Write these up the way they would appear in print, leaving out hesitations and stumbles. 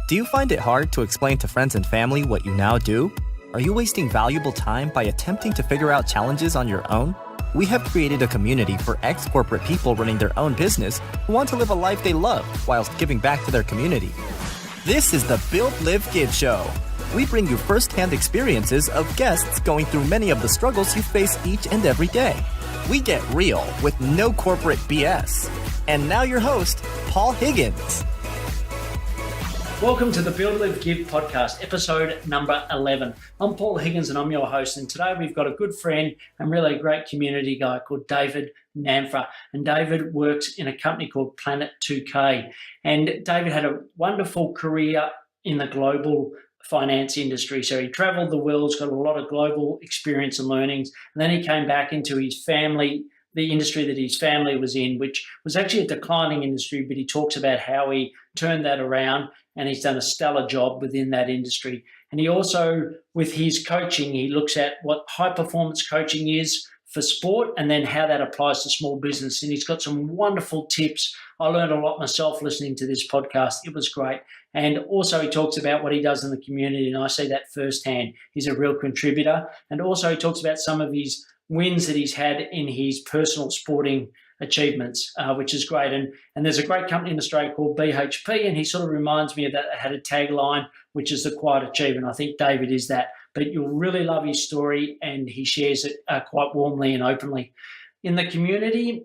Do you find it hard to explain to friends and family what you now do? Are you wasting valuable time by attempting to figure out challenges on your own? We have created a community for ex-corporate people running their own business who want to live a life they love whilst giving back to their community. This is the Build, Live, Give show. We bring you first-hand experiences of guests going through many of the struggles you face each and every day. We get real with no corporate BS. And now your host, Paul Higgins. Welcome to the Build, Live, Give podcast, episode number 11. I'm Paul Higgins and I'm your host. And today we've got a good friend and really a great community guy called David Nanfra. And David works in a company called Planet 2K. And David had a wonderful career in the global finance industry. So he traveled the world, got a lot of global experience and learnings. And then he came back into his family, the industry that his family was in, which was actually a declining industry, but he talks about how he turned that around and he's done a stellar job within that industry. And he also, with his coaching, he looks at what high performance coaching is for sport and then how that applies to small business. And he's got some wonderful tips. I learned a lot myself listening to this podcast. It was great. And also he talks about what he does in the community, and I see that firsthand. He's a real contributor. And also he talks about some of his wins that he's had in his personal sporting achievements, which is great. And there's a great company in Australia called BHP, and he sort of reminds me of that. It had a tagline, which is the quiet achievement. I think David is that. But you'll really love his story, and he shares it quite warmly and openly. In the community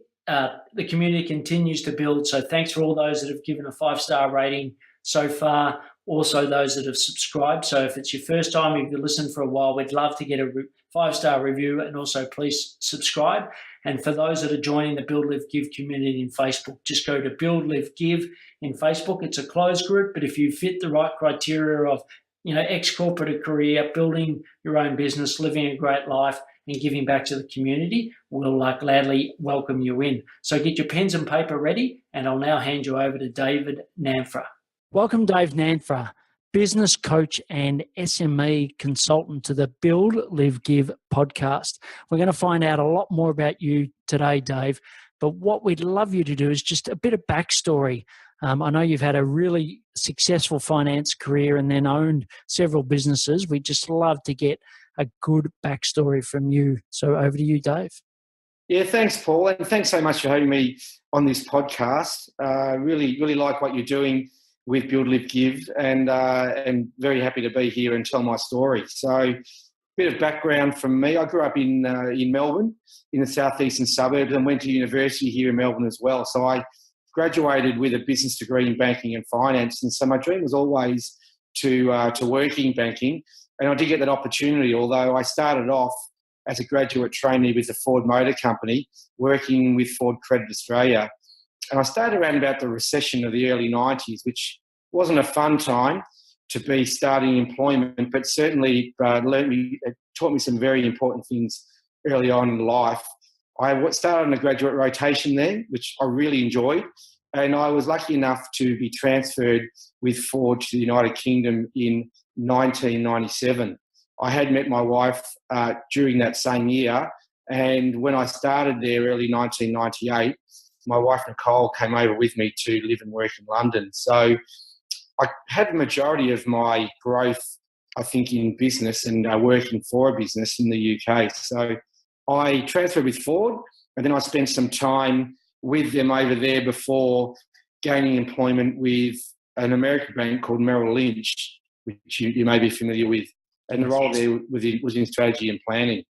continues to build. So thanks for all those that have given a 5-star rating so far. Also those that have subscribed. So if it's your first time, if you've listened for a while, we'd love to get a 5-star review, and also please subscribe. And for those that are joining the Build, Live, Give community in Facebook, just go to Build, Live, Give in Facebook. It's a closed group, but if you fit the right criteria of, ex-corporate career, building your own business, living a great life, and giving back to the community, we'll gladly welcome you in. So get your pens and paper ready, and I'll now hand you over to David Nanfra. Welcome, Dave Nanfra, business coach and SME consultant, to the Build, Live, Give podcast. We're going to find out a lot more about you today, Dave, but what we'd love you to do is just a bit of backstory. I know you've had a really successful finance career and then owned several businesses. We'd just love to get a good backstory from you. So over to you, Dave. Yeah, thanks, Paul, and thanks so much for having me on this podcast. Really like what you're doing with Build, Live, Give, and very happy to be here and tell my story. So, a bit of background from me. I grew up in Melbourne, in the southeastern suburbs, and went to university here in Melbourne as well. So I graduated with a business degree in banking and finance, and so my dream was always to work in banking, and I did get that opportunity. Although I started off as a graduate trainee with the Ford Motor Company, working with Ford Credit Australia. And I started around about the recession of the early 90s, which wasn't a fun time to be starting employment, but certainly it taught me some very important things early on in life. I started on a graduate rotation there, which I really enjoyed, and I was lucky enough to be transferred with Ford to the United Kingdom in 1997. I had met my wife during that same year, and when I started there early 1998, my wife Nicole came over with me to live and work in London. So I had the majority of my growth, I think, in business and working for a business in the UK. So I transferred with Ford, and then I spent some time with them over there before gaining employment with an American bank called Merrill Lynch, which you may be familiar with. And the role there was in strategy and planning.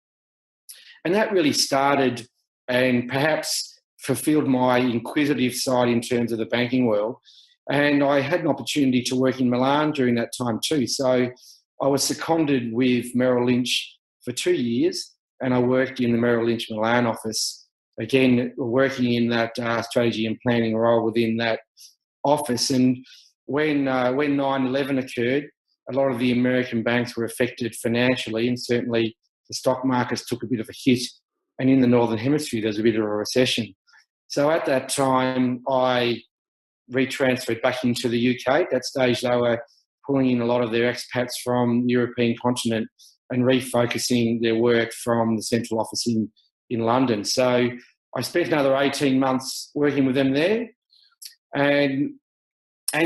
And that really started and perhaps fulfilled my inquisitive side in terms of the banking world. And I had an opportunity to work in Milan during that time too. So I was seconded with Merrill Lynch for 2 years, and I worked in the Merrill Lynch Milan office, again, working in that strategy and planning role within that office. And when 9/11 occurred, a lot of the American banks were affected financially, and certainly the stock markets took a bit of a hit. And in the Northern Hemisphere, there was a bit of a recession. So at that time, I retransferred back into the UK. At that stage, they were pulling in a lot of their expats from the European continent and refocusing their work from the central office in London. So I spent another 18 months working with them there. And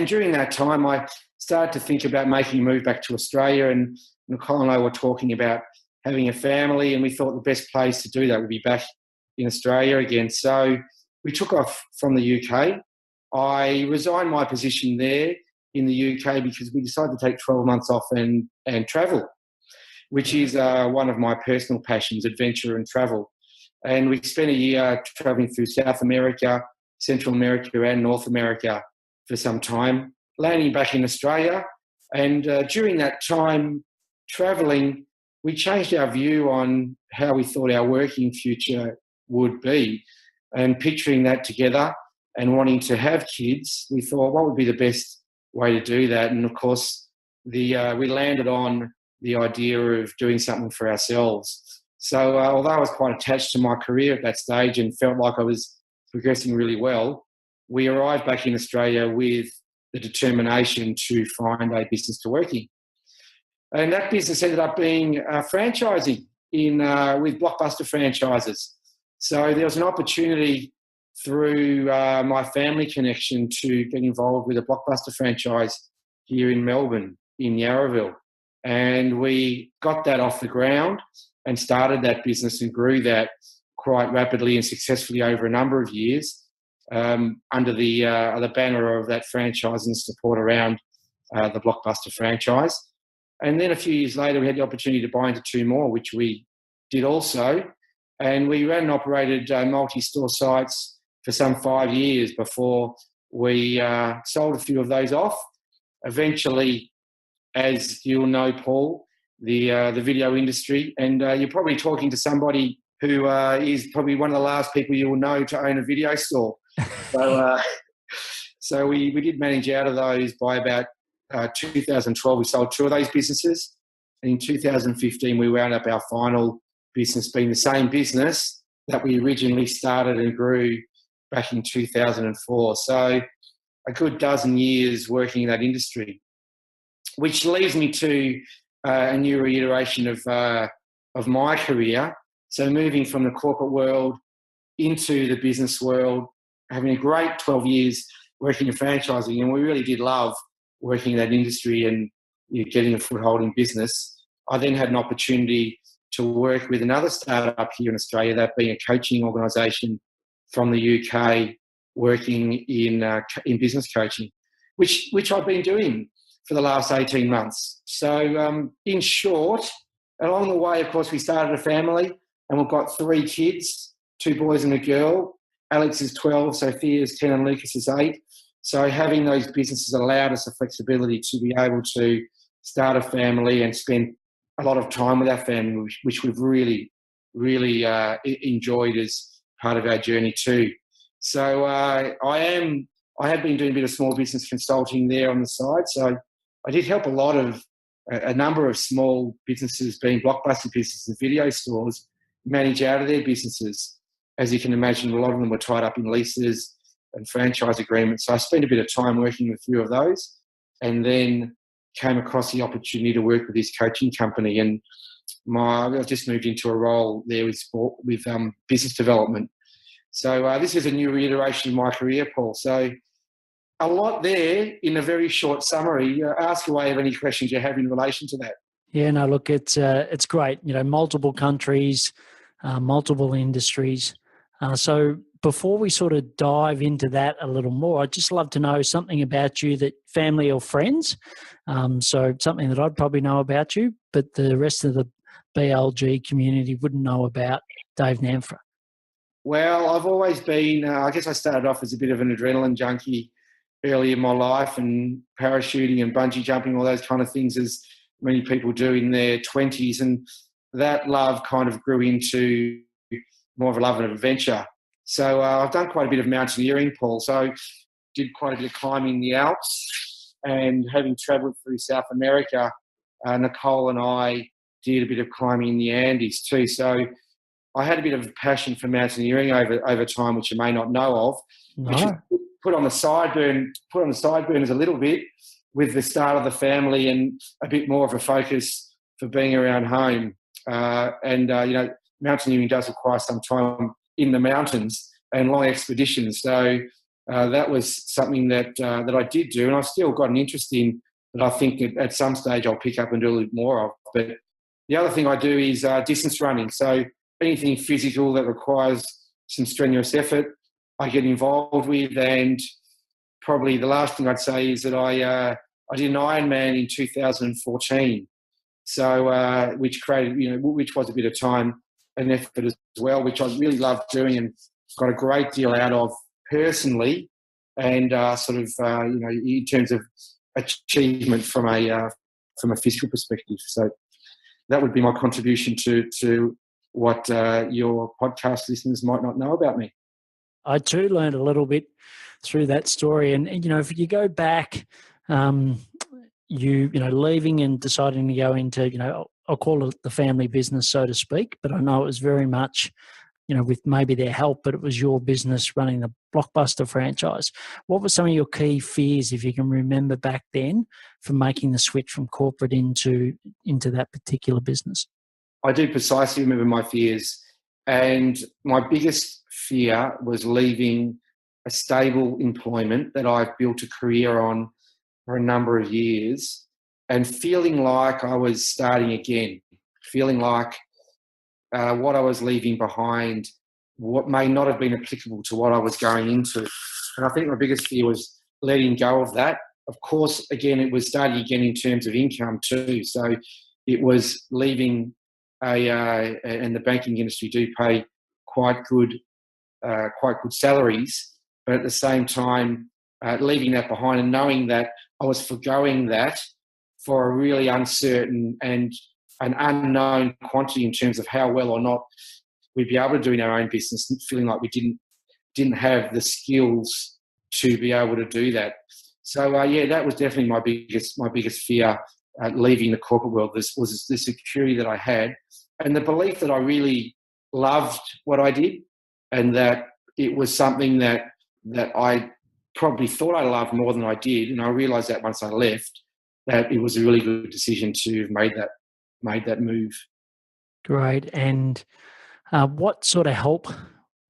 during that time, I started to think about making a move back to Australia, and Nicole and I were talking about having a family, and we thought the best place to do that would be back in Australia again. So we took off from the UK. I resigned my position there in the UK because we decided to take 12 months off and travel, which is one of my personal passions, adventure and travel. And we spent a year travelling through South America, Central America and North America for some time, landing back in Australia. And during that time travelling, we changed our view on how we thought our working future would be. And picturing that together and wanting to have kids, we thought, what would be the best way to do that? And, of course, we landed on the idea of doing something for ourselves. So although I was quite attached to my career at that stage and felt like I was progressing really well, we arrived back in Australia with the determination to find a business to work in. And that business ended up being franchising with Blockbuster franchises. So there was an opportunity through my family connection to get involved with a Blockbuster franchise here in Melbourne, in Yarraville. And we got that off the ground and started that business and grew that quite rapidly and successfully over a number of years under the banner of that franchise and support around the Blockbuster franchise. And then a few years later, we had the opportunity to buy into two more, which we did also. And we ran and operated multi-store sites for some 5 years before we sold a few of those off. Eventually, as you'll know, Paul, the video industry, and you're probably talking to somebody who is probably one of the last people you will know to own a video store. So we did manage out of those by about 2012. We sold two of those businesses. And in 2015, we wound up our final business being the same business that we originally started and grew back in 2004. So a good dozen years working in that industry, which leads me to a new reiteration of my career. So moving from the corporate world into the business world, having a great 12 years working in franchising, and we really did love working in that industry and getting a foothold in business. I then had an opportunity to work with another startup here in Australia, that being a coaching organisation from the UK, working in business coaching, which I've been doing for the last 18 months. So in short, along the way, of course, we started a family and we've got 3 kids, 2 boys and a girl. Alex is 12, Sophia is 10 and Lucas is 8. So having those businesses allowed us the flexibility to be able to start a family and spend a lot of time with our family, which we've really, really enjoyed as part of our journey too. So I have been doing a bit of small business consulting there on the side. So I did help a number of small businesses, being Blockbuster businesses and video stores, manage out of their businesses. As you can imagine, a lot of them were tied up in leases and franchise agreements. So I spent a bit of time working with a few of those, and then came across the opportunity to work with this coaching company. And I've just moved into a role there with business development. So this is a new reiteration of my career, Paul. So a lot there in a very short summary. Ask away of any questions you have in relation to that. Yeah, no, look, it's great. Multiple countries, multiple industries. So before we sort of dive into that a little more, I'd just love to know something about you that family or friends. So something that I'd probably know about you, but the rest of the BLG community wouldn't know about Dave Nanfra. Well, I've always been, I guess I started off as a bit of an adrenaline junkie early in my life, and parachuting and bungee jumping, all those kind of things, as many people do in their 20s. And that love kind of grew into more of a love of adventure. So I've done quite a bit of mountaineering, Paul. So did quite a bit of climbing the Alps, and having travelled through South America, Nicole and I did a bit of climbing in the Andes too. So I had a bit of a passion for mountaineering over time, which you may not know of, which was put on the sideburners a little bit with the start of the family and a bit more of a focus for being around home. Mountaineering does require some time in the mountains and long expeditions. So that was something that I did do, and I've still got an interest in that I think that at some stage I'll pick up and do a little bit more of. But the other thing I do is distance running. So anything physical that requires some strenuous effort, I get involved with. And probably the last thing I'd say is that I did an Ironman in 2014. So which created, which was a bit of time and effort as well, which I really loved doing and got a great deal out of personally, and in terms of achievement from a physical perspective. So that would be my contribution to what your podcast listeners might not know about me. I too learned a little bit through that story, and if you go back, leaving and deciding to go into, I'll call it the family business, so to speak, but I know it was very much, with maybe their help, but it was your business running the Blockbuster franchise. What were some of your key fears, if you can remember back then, from making the switch from corporate into that particular business? I do precisely remember my fears. And my biggest fear was leaving a stable employment that I've built a career on for a number of years and feeling like I was starting again, feeling like what I was leaving behind, what may not have been applicable to what I was going into. And I think my biggest fear was letting go of that. Of course, again, it was starting again in terms of income too. So it was leaving and the banking industry do pay quite good salaries, but at the same time, leaving that behind and knowing that I was forgoing that for a really uncertain and an unknown quantity in terms of how well or not we'd be able to do in our own business, feeling like we didn't have the skills to be able to do that. So that was definitely my biggest fear leaving the corporate world. This was the security that I had and the belief that I really loved what I did and that it was something that I probably thought I loved more than I did. And I realised that once I left, that it was a really good decision to have made that move. Great. And what sort of help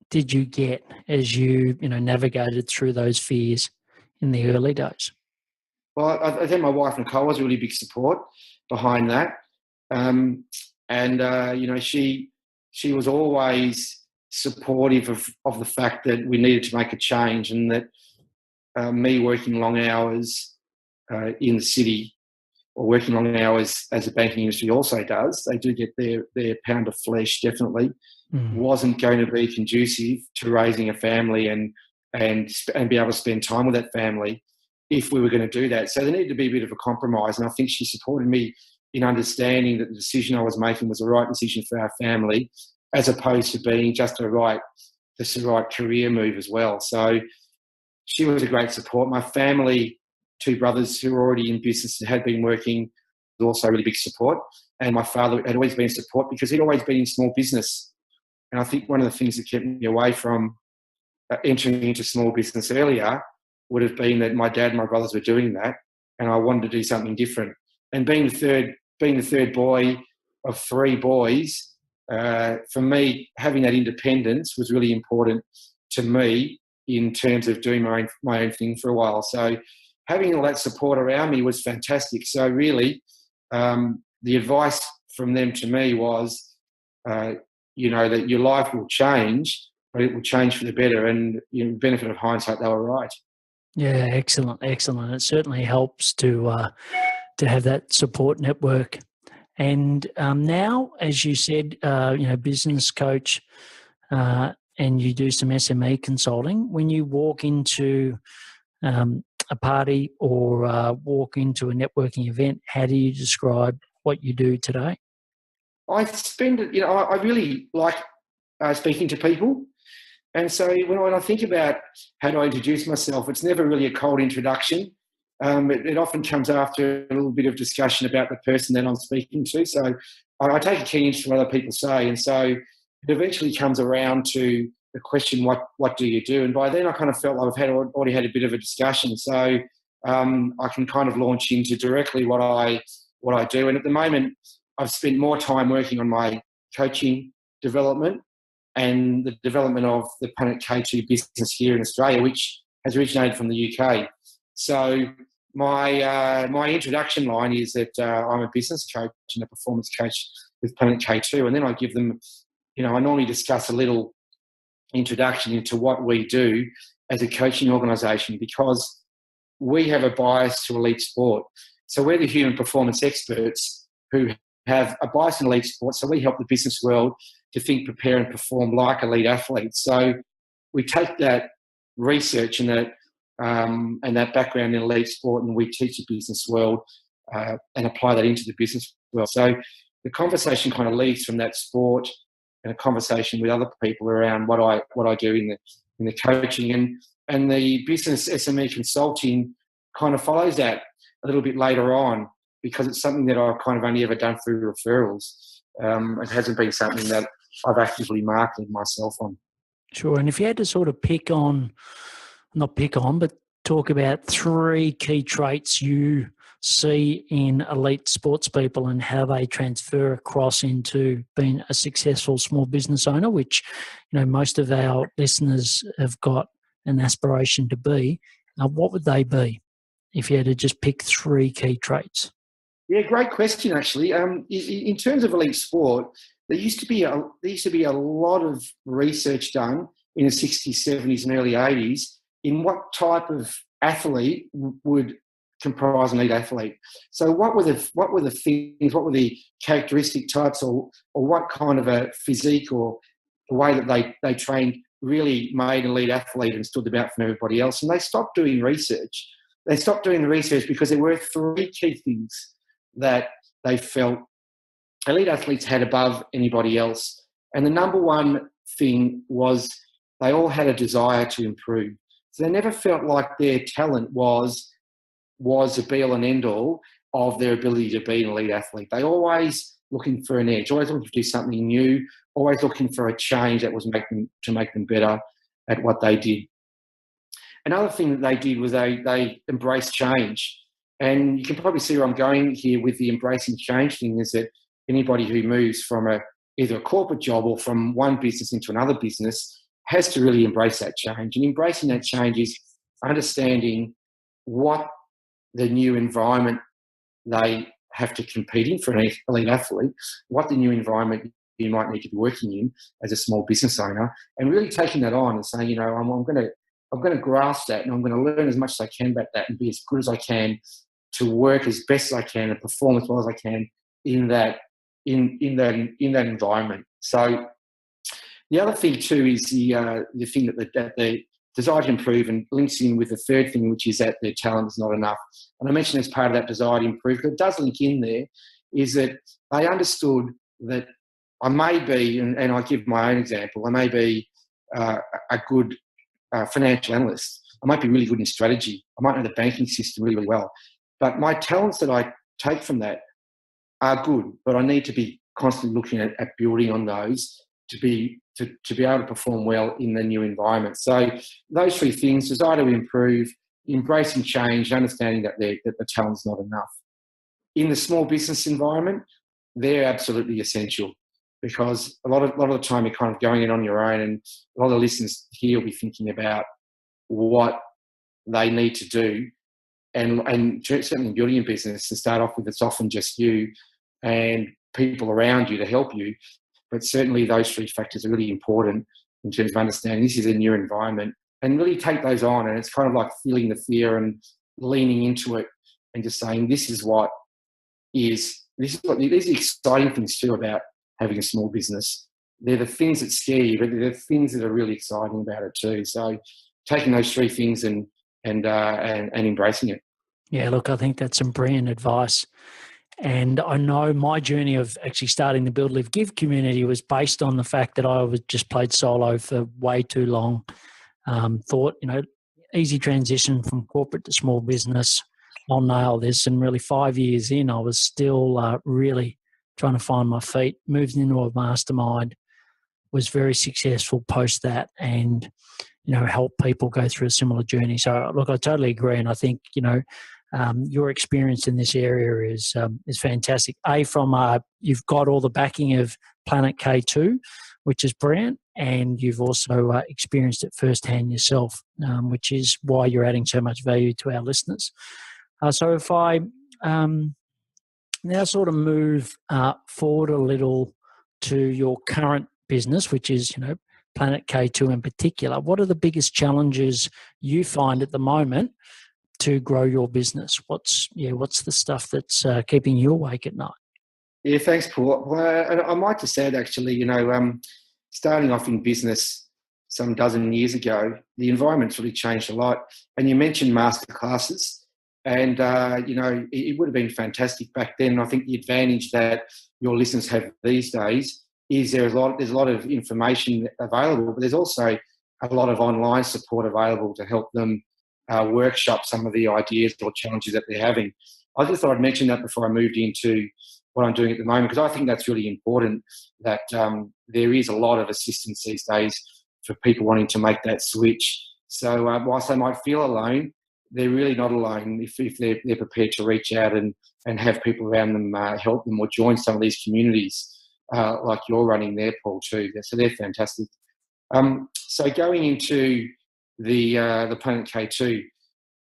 did you get as you navigated through those fears in the early days? Well, I think my wife Nicole was a really big support behind that, she was always supportive of the fact that we needed to make a change, and that me working long hours in the city or working long hours as the banking industry also does, they do get their pound of flesh definitely, wasn't going to be conducive to raising a family and be able to spend time with that family if we were going to do that. So there needed to be a bit of a compromise, and I think she supported me in understanding that the decision I was making was the right decision for our family, as opposed to being just the right career move as well. So she was a great support. My family, 2 brothers who were already in business and had been working, was also really big support. And my father had always been support because he'd always been in small business. And I think one of the things that kept me away from entering into small business earlier would have been that my dad and my brothers were doing that, and I wanted to do something different. And being the third boy of 3 boys, for me, having that independence was really important to me in terms of doing my own thing for a while. So having all that support around me was fantastic. So really, the advice from them to me was, that your life will change, but it will change for the better. And benefit of hindsight, they were right. Yeah, excellent. It certainly helps to have that support network. And now, as you said, business coach, and you do some SME consulting. When you walk into a party or walk into a networking event, how do you describe what you do today? I really like speaking to people. And so when I think about how do I introduce myself, it's never really a cold introduction. It often comes after a little bit of discussion about the person that I'm speaking to. So I take a keen interest in what other people say. And so it eventually comes around to the question, what do you do? And by then I kind of felt like I've already had a bit of a discussion. So I can kind of launch into directly what I do. And at the moment, I've spent more time working on my coaching development and the development of the Planet K2 business here in Australia, which has originated from the UK. So my introduction line is that I'm a business coach and a performance coach with Planet K2, and then I give them, I normally discuss a little introduction into what we do as a coaching organisation, because we have a bias to elite sport. So we're the human performance experts who have a bias in elite sport. So we help the business world to think, prepare, and perform like elite athletes. So we take that research and that background in elite sport, and we teach the business world and apply that into the business world. So the conversation kind of leads from that sport and a conversation with other people around what I do in the coaching, and the business SME consulting kind of follows that a little bit later on, because it's something that I've kind of only ever done through referrals. It hasn't been something that I've actively marketed myself on. Sure. And if you had to sort of but talk about 3 key traits you see in elite sports people and how they transfer across into being a successful small business owner, which, most of our listeners have got an aspiration to be, what would they be if you had to just pick 3 key traits? Yeah, great question, actually. In terms of elite sport, there used to be a lot of research done in the 60s, 70s, and early 80s in what type of athlete would comprise an elite athlete. So what were the things, what were the characteristic types, or what kind of a physique or the way that they trained really made an elite athlete and stood out from everybody else. And they stopped doing research. They stopped doing the research because there were 3 key things that they felt elite athletes had above anybody else. And the number one thing was they all had a desire to improve. So they never felt like their talent was the be-all and end-all of their ability to be an elite athlete. They always looking for an edge, always looking to do something new, always looking for a change that was to make them better at what they did. Another thing that they did was they embraced change. And you can probably see where I'm going here with the embracing change thing, is that anybody who moves from either a corporate job or from one business into another business has to really embrace that change. And embracing that change is understanding what the new environment they have to compete in for an elite athlete, what the new environment you might need to be working in as a small business owner, and really taking that on and saying, I'm going to grasp that, and I'm going to learn as much as I can about that and be as good as I can to work as best as I can and perform as well as I can in that environment. So the other thing too is the thing that the desire to improve, and links in with the third thing, which is that their talent is not enough. And I mentioned as part of that desire to improve, but it does link in there, is that they understood that I may be, and I give my own example, I may be a good financial analyst. I might be really good in strategy. I might know the banking system really, really well. But my talents that I take from that are good, but I need to be constantly looking at building on those to be able to perform well in the new environment. So those 3 things: desire to improve, embracing change, understanding that the talent's not enough. In the small business environment, they're absolutely essential, because a lot of the time you're kind of going in on your own, and a lot of the listeners here will be thinking about what they need to do. And certainly in building a business, to start off with, it's often just you and people around you to help you. But certainly those 3 factors are really important in terms of understanding this is a new environment, and really take those on. And it's kind of like feeling the fear and leaning into it and just saying, these are the exciting things too about having a small business. They're the things that scare you, but they're the things that are really exciting about it too. So taking those 3 things and embracing it. Yeah, look, I think that's some brilliant advice. And I know my journey of actually starting the Build, Live, Give community was based on the fact that I was just played solo for way too long. Thought, easy transition from corporate to small business, I'll nail this. And really 5 years in, I was still really trying to find my feet, moved into a mastermind, was very successful post that, and, helped people go through a similar journey. So look, I totally agree. And I think, your experience in this area is fantastic. You've got all the backing of Planet K2, which is brilliant, and you've also experienced it firsthand yourself, which is why you're adding so much value to our listeners. So if I now sort of move forward a little to your current business, which is, Planet K2 in particular, what are the biggest challenges you find at the moment to grow your business? What's the stuff that's keeping you awake at night? Yeah, thanks, Paul. Well, and I might just add, actually, starting off in business some dozen years ago, the environment's really changed a lot. And you mentioned master classes, and it would have been fantastic back then. I think the advantage that your listeners have these days is there's a lot of information available, but there's also a lot of online support available to help them workshop some of the ideas or challenges that they're having. I just thought I'd mention that before I moved into what I'm doing at the moment, because I think that's really important, that there is a lot of assistance these days for people wanting to make that switch. So whilst they might feel alone, they're really not alone if they're prepared to reach out and have people around them help them or join some of these communities like you're running there, Paul, too. So they're fantastic. So going into the Planet K2,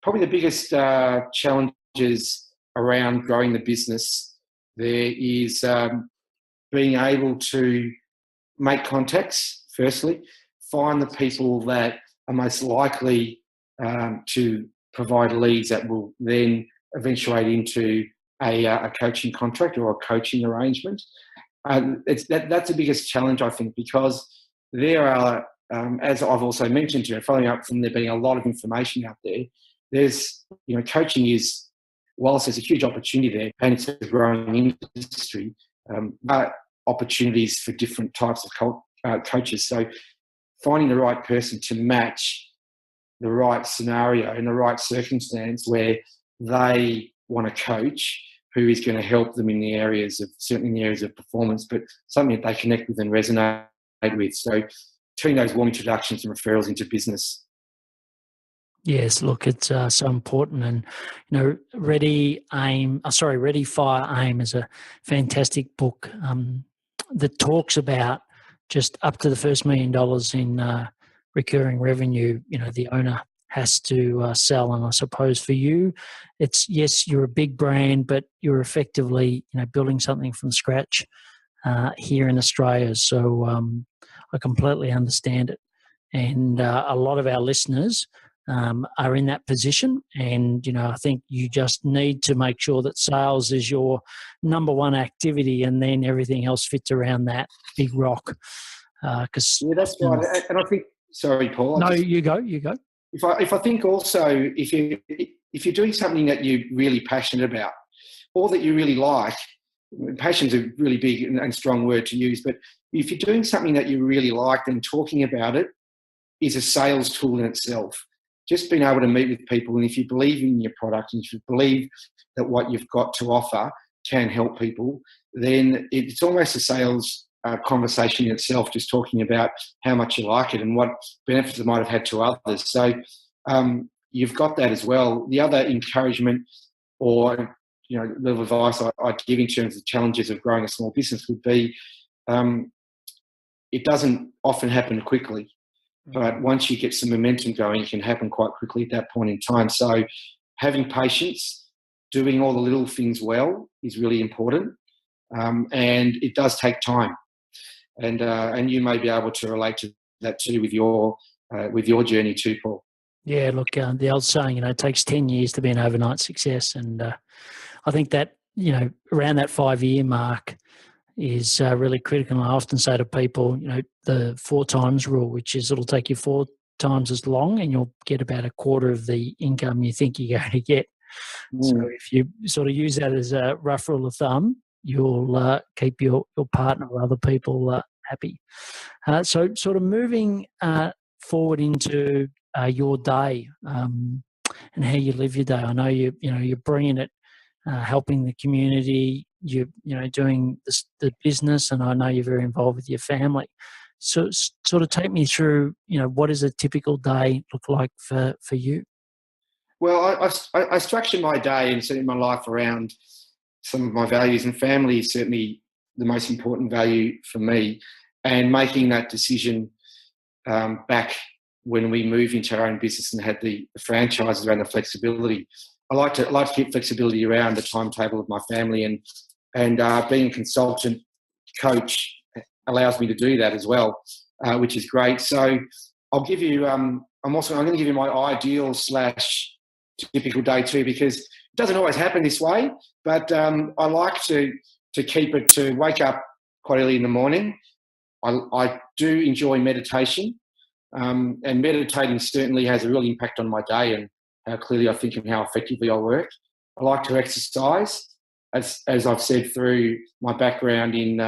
probably the biggest challenges around growing the business there is being able to make contacts, firstly, find the people that are most likely to provide leads that will then eventuate into a coaching contract or a coaching arrangement. That's the biggest challenge, I think, because there are, as I've also mentioned to you, following up from there being a lot of information out there, there's, coaching is, whilst there's a huge opportunity there and it's a growing industry, but opportunities for different types of coaches. So finding the right person to match the right scenario and the right circumstance where they want to coach, who is going to help them in the areas of, certainly in the areas of performance, but something that they connect with and resonate with. So turning those warm introductions and referrals into business. Yes, look, it's so important. And, Ready, Fire, Aim is a fantastic book that talks about just up to the first $1 million in recurring revenue, the owner has to sell. And I suppose for you, it's, yes, you're a big brand, but you're effectively, building something from scratch here in Australia. So I completely understand it. And a lot of our listeners are in that position. And, I think you just need to make sure that sales is your number one activity, and then everything else fits around that big rock. Yeah, that's right. And I think, sorry, Paul. No, you go. If I think also, if you're doing something that you're really passionate about or that you really like, passion's a really big and strong word to use, but if you're doing something that you really like, then talking about it is a sales tool in itself. Just being able to meet with people, and if you believe in your product and if you believe that what you've got to offer can help people, then it's almost a sales conversation in itself, just talking about how much you like it and what benefits it might have had to others. So you've got that as well. The other encouragement or little advice I'd give in terms of challenges of growing a small business would be it doesn't often happen quickly. But once you get some momentum going, it can happen quite quickly at that point in time. So having patience, doing all the little things well is really important. And it does take time. And you may be able to relate to that too with your journey too, Paul. Yeah, look, the old saying, it takes 10 years to be an overnight success. And I think that, around that 5-year mark is really critical. And I often say to people, the 4 times rule, which is it'll take you 4 times as long and you'll get about a quarter of the income you think you're going to get. So if you sort of use that as a rough rule of thumb, you'll keep your partner or other people happy. So sort of moving forward into your day and how you live your day. I know you're bringing it, helping the community. You're doing the business, and I know you're very involved with your family. So sort of take me through, what does a typical day look like for you? Well, I structure my day and certainly my life around some of my values, and family is certainly the most important value for me. And making that decision back when we moved into our own business and had the franchises around the flexibility, I like to keep flexibility around the timetable of my family, and being a consultant coach allows me to do that as well, which is great. So I'll give you. I'm going to give you my ideal / typical day too, because it doesn't always happen this way. But I like to keep it to wake up quite early in the morning. I do enjoy meditation, and meditating certainly has a real impact on my day and how clearly I think and how effectively I work. I like to exercise. As I've said through my background in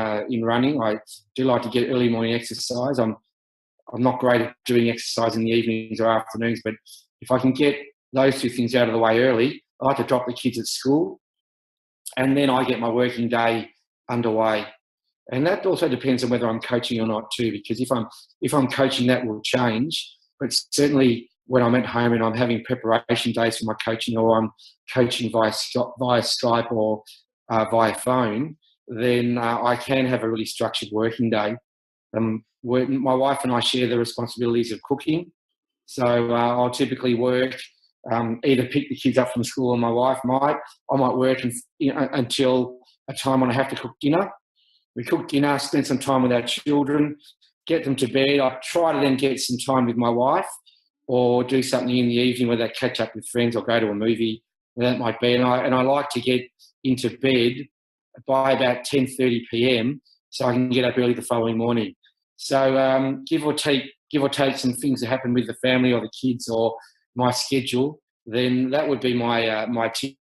running, I do like to get early morning exercise. I'm not great at doing exercise in the evenings or afternoons, but if I can get those two things out of the way early, I like to drop the kids at school, and then I get my working day underway. And that also depends on whether I'm coaching or not too, because if I'm coaching, that will change. But certainly when I'm at home and I'm having preparation days for my coaching, or I'm coaching via Skype or via phone, then I can have a really structured working day. My wife and I share the responsibilities of cooking. So I'll typically work, either pick the kids up from school, or my wife might. I might work until a time when I have to cook dinner. We cook dinner, spend some time with our children, get them to bed. I try to then get some time with my wife, or do something in the evening where they catch up with friends or go to a movie, whatever that might be. And I like to get into bed by about 10:30 p.m. so I can get up early the following morning. So give or take some things that happen with the family or the kids or my schedule, then that would be my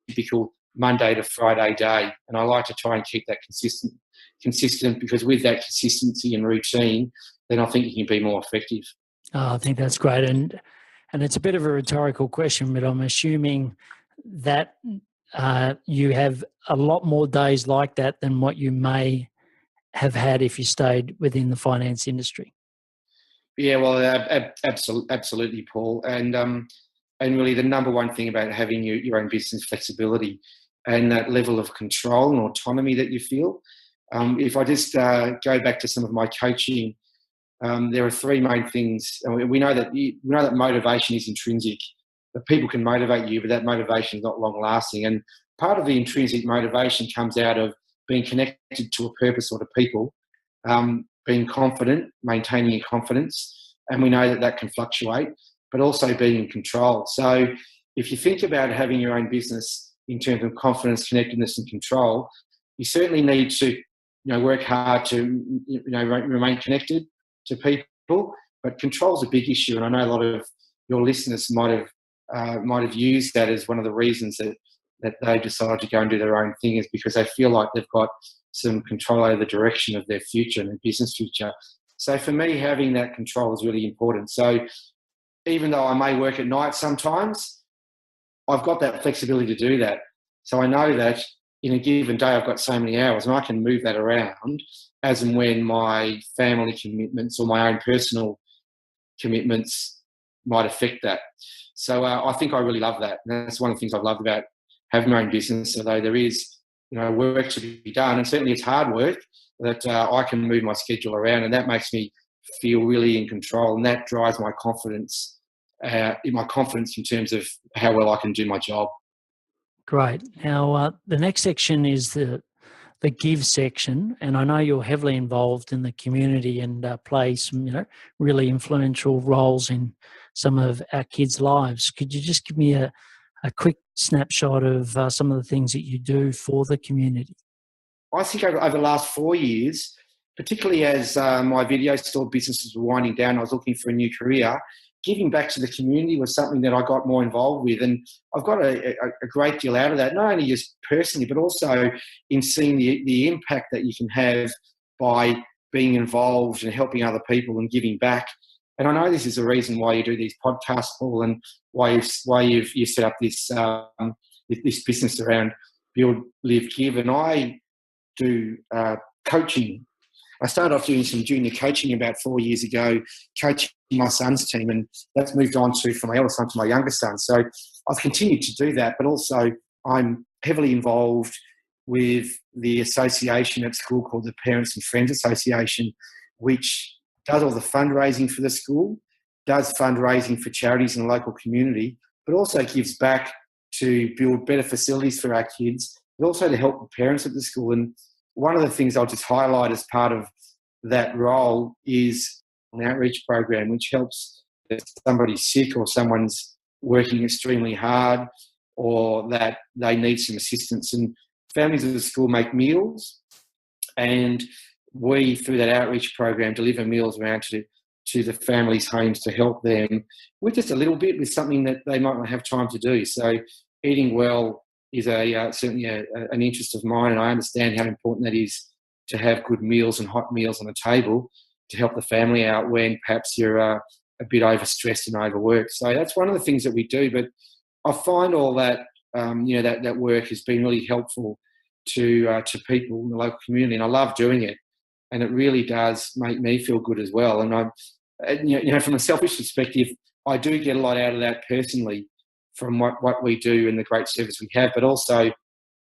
typical Monday to Friday day. And I like to try and keep that consistent, because with that consistency and routine, then I think you can be more effective. Oh, I think that's great. And it's a bit of a rhetorical question, but I'm assuming that you have a lot more days like that than what you may have had if you stayed within the finance industry. Yeah, well, absolutely, Paul. And really the number one thing about having your own business, flexibility and that level of control and autonomy that you feel. If I just go back to some of my coaching, there are three main things. We know that motivation is intrinsic. That people can motivate you, but that motivation is not long-lasting. And part of the intrinsic motivation comes out of being connected to a purpose or to people, being confident, maintaining your confidence, and we know that can fluctuate, but also being in control. So if you think about having your own business in terms of confidence, connectedness, and control, you certainly need to work hard to remain connected to people, but control is a big issue, and I know a lot of your listeners might have used that as one of the reasons that they decided to go and do their own thing, is because they feel like they've got some control over the direction of their future and their business future. So for me, having that control is really important. So even though I may work at night sometimes, I've got that flexibility to do that. So I know that in a given day I've got so many hours, and I can move that around as and when my family commitments or my own personal commitments might affect that. So I think I really love that. And that's one of the things I've loved about having my own business, although there is work to be done, and certainly it's hard work, that I can move my schedule around, and that makes me feel really in control, and that drives my confidence in terms of how well I can do my job. Great. Now, the next section is the give section, and I know you're heavily involved in the community and play some, really influential roles in some of our kids' lives. Could you just give me a quick snapshot of some of the things that you do for the community? I think over the last 4 years, particularly as my video store businesses were winding down, I was looking for a new career. Giving back to the community was something that I got more involved with, and I've got a great deal out of that, not only just personally, but also in seeing the impact that you can have by being involved and helping other people and giving back. And I know this is the reason why you do these podcasts, Paul, and why you've set up this business around Build, Live, Give. And I do coaching. I started off doing some junior coaching about 4 years ago, coaching my son's team, and that's moved on from my elder son to my younger son. So I've continued to do that, but also I'm heavily involved with the association at school called the Parents and Friends Association, which does all the fundraising for the school, does fundraising for charities in the local community, but also gives back to build better facilities for our kids, but also to help the parents at the school. And one of the things I'll just highlight as part of that role is an outreach program, which helps if somebody's sick or someone's working extremely hard or that they need some assistance. And families at the school make meals, and we, through that outreach program, deliver meals around to the families' homes to help them with just a little bit, with something that they might not have time to do. So eating well is certainly an interest of mine, and I understand how important that is to have good meals and hot meals on the table to help the family out when perhaps you're a bit overstressed and overworked. So that's one of the things that we do. But I find all that that work has been really helpful to people in the local community, and I love doing it. And it really does make me feel good as well. And from a selfish perspective, I do get a lot out of that personally from what we do and the great service we have, but also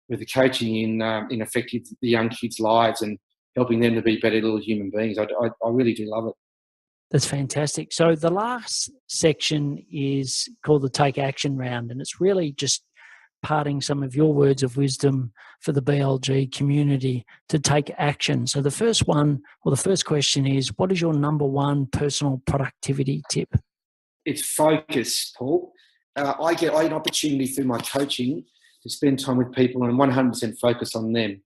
with the coaching in affecting the young kids' lives and helping them to be better little human beings. I really do love it. That's fantastic. So the last section is called the Take Action Round, and it's really just parting some of your words of wisdom for the BLG community to take action. So the first question is, what is your number one personal productivity tip? It's focus, Paul. I get an opportunity through my coaching to spend time with people and 100% focus on them.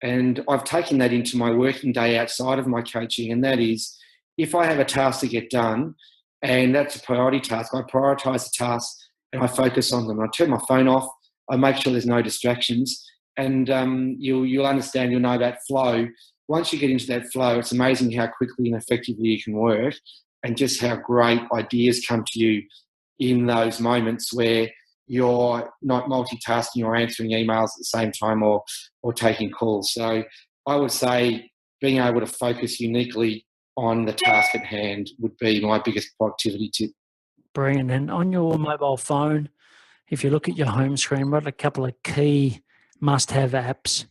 And I've taken that into my working day outside of my coaching, and that is, if I have a task to get done and that's a priority task, I prioritise the task and I focus on them. I turn my phone off. I make sure there's no distractions, and you'll understand, you'll know that flow. Once you get into that flow, it's amazing how quickly and effectively you can work, and just how great ideas come to you in those moments where you're not multitasking or answering emails at the same time or taking calls. So I would say being able to focus uniquely on the task at hand would be my biggest productivity tip. Brilliant. And on your mobile phone, if you look at your home screen, what are a couple of key must-have apps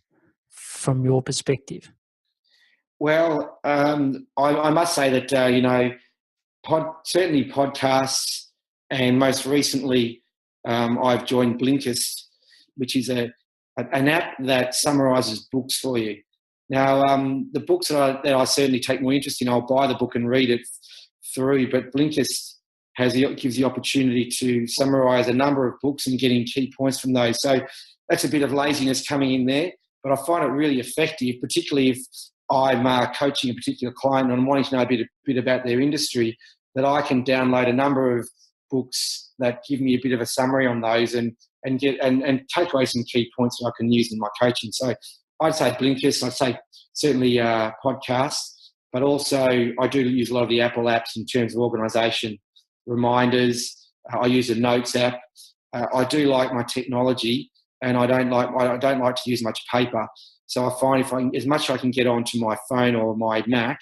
from your perspective? Well, I must say that, certainly podcasts, and most recently I've joined Blinkist, which is an app that summarises books for you. Now, the books that I certainly take more interest in, I'll buy the book and read it through, but Blinkist gives the opportunity to summarise a number of books and getting key points from those. So that's a bit of laziness coming in there, but I find it really effective, particularly if I'm coaching a particular client and I'm wanting to know a bit about their industry, that I can download a number of books that give me a bit of a summary on those and take away some key points that I can use in my coaching. So I'd say Blinkist, I'd say certainly podcasts, but also I do use a lot of the Apple apps in terms of organisation, reminders. I use a notes app. I do like my technology, and I don't like to use much paper. So I find as much as I can get onto my phone or my Mac,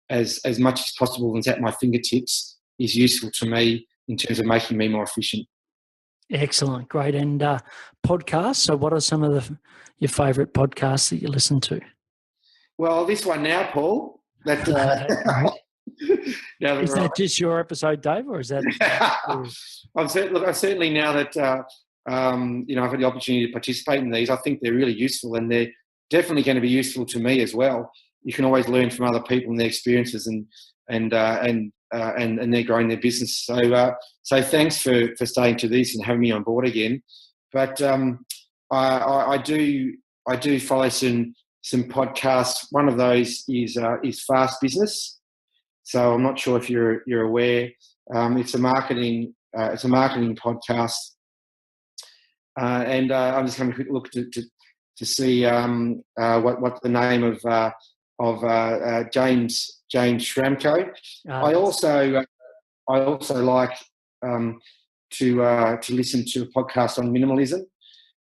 as much as possible and at my fingertips, is useful to me in terms of making me more efficient. Excellent, great. And podcasts. So, what are some of your favourite podcasts that you listen to? Well, this one now, Paul. That is that just your episode, Dave, or is that? I've certainly now that I've had the opportunity to participate in these, I think they're really useful, and they're definitely going to be useful to me as well. You can always learn from other people and their experiences, and they're growing their business. So thanks for staying to this and having me on board again. But I do follow some podcasts. One of those is Fast Business. So I'm not sure if you're aware. It's a marketing podcast, and I'm just having a quick look to see what the name of James Schramko. I also like to listen to a podcast on minimalism,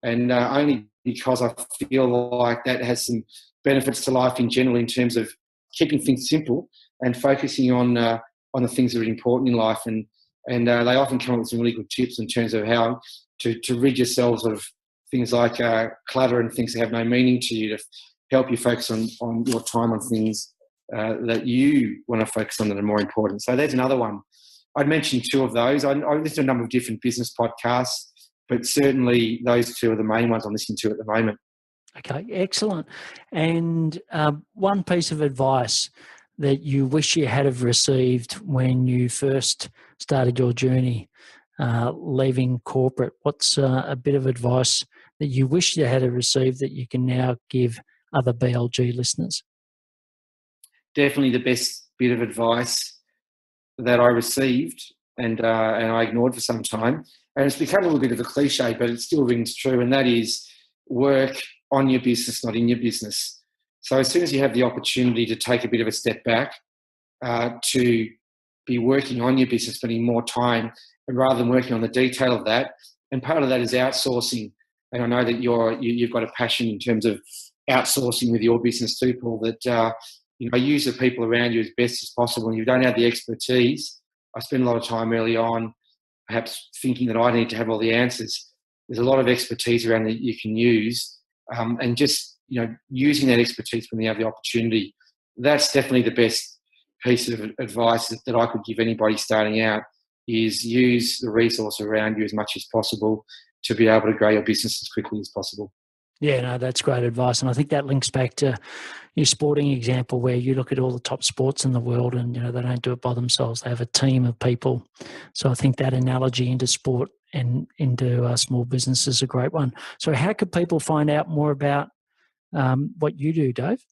and only because I feel like that has some benefits to life in general in terms of keeping things simple and focusing on the things that are important in life. And they often come up with some really good tips in terms of how to rid yourselves of things like clutter and things that have no meaning to you, to help you focus on your time on things that you want to focus on that are more important. So there's another one. I'd mentioned two of those. I listen to a number of different business podcasts. but certainly those two are the main ones I'm listening to at the moment. Okay, excellent. And one piece of advice that you wish you had have received when you first started your journey leaving corporate, what's a bit of advice that you wish you had have received that you can now give other BLG listeners? Definitely the best bit of advice that I received and I ignored for some time, and it's become a little bit of a cliche, but it still rings true, and that is work on your business, not in your business. So as soon as you have the opportunity to take a bit of a step back, to be working on your business, spending more time, and rather than working on the detail of that, and part of that is outsourcing. And I know that you've got a passion in terms of outsourcing with your business too, Paul, that use the people around you as best as possible. And you don't have the expertise. I spent a lot of time early on perhaps thinking that I need to have all the answers. There's a lot of expertise around that you can use, and just using that expertise when you have the opportunity. That's definitely the best piece of advice that I could give anybody starting out, is use the resource around you as much as possible to be able to grow your business as quickly as possible. Yeah, no, that's great advice. And I think that links back to your sporting example, where you look at all the top sports in the world and, they don't do it by themselves. They have a team of people. So I think that analogy into sport and into small business is a great one. So how could people find out more about what you do, Dave?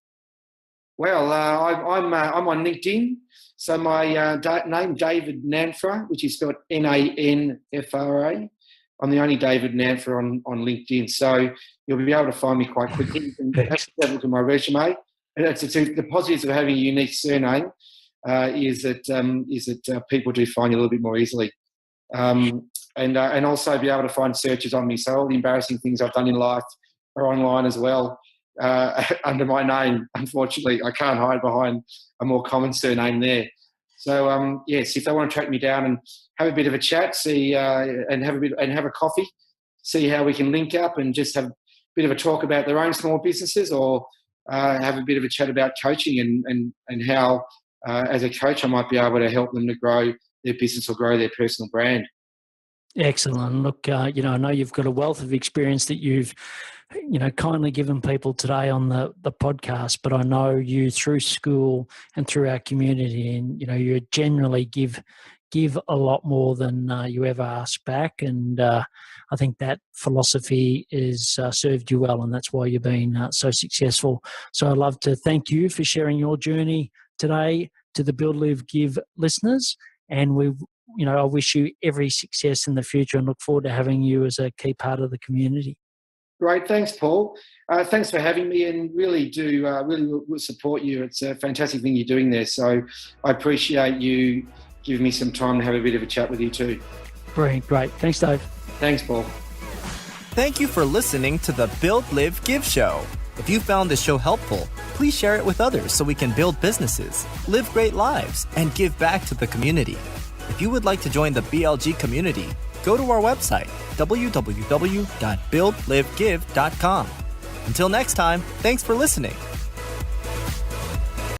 Well, I'm on LinkedIn. So my name, David Nanfra, which is spelled Nanfra. I'm the only David Nanfra on LinkedIn. So you'll be able to find me quite quickly. You can have a look at my resume. And the positives of having a unique surname is that people do find you a little bit more easily. And also be able to find searches on me. So all the embarrassing things I've done in life are online as well, under my name. Unfortunately, I can't hide behind a more common surname there. So yes, if they want to track me down and have a bit of a chat, and have a coffee, see how we can link up and just have a bit of a talk about their own small businesses, or have a bit of a chat about coaching and how, as a coach, I might be able to help them to grow their business or grow their personal brand. Excellent. Look, I know you've got a wealth of experience that you've, kindly given people today on the podcast, but I know you through school and through our community, and, you generally give a lot more than you ever ask back. And I think that philosophy is served you well, and that's why you've been so successful. So I'd love to thank you for sharing your journey today to the Build, Live, Give listeners. And I wish you every success in the future and look forward to having you as a key part of the community. Great. Thanks, Paul. Thanks for having me, and really will support you. It's a fantastic thing you're doing there. So I appreciate you giving me some time to have a bit of a chat with you too. Great. Thanks, Dave. Thanks, Paul. Thank you for listening to the Build, Live, Give show. If you found this show helpful, please share it with others so we can build businesses, live great lives, and give back to the community. If you would like to join the BLG community, go to our website, www.buildlivegive.com. Until next time, thanks for listening.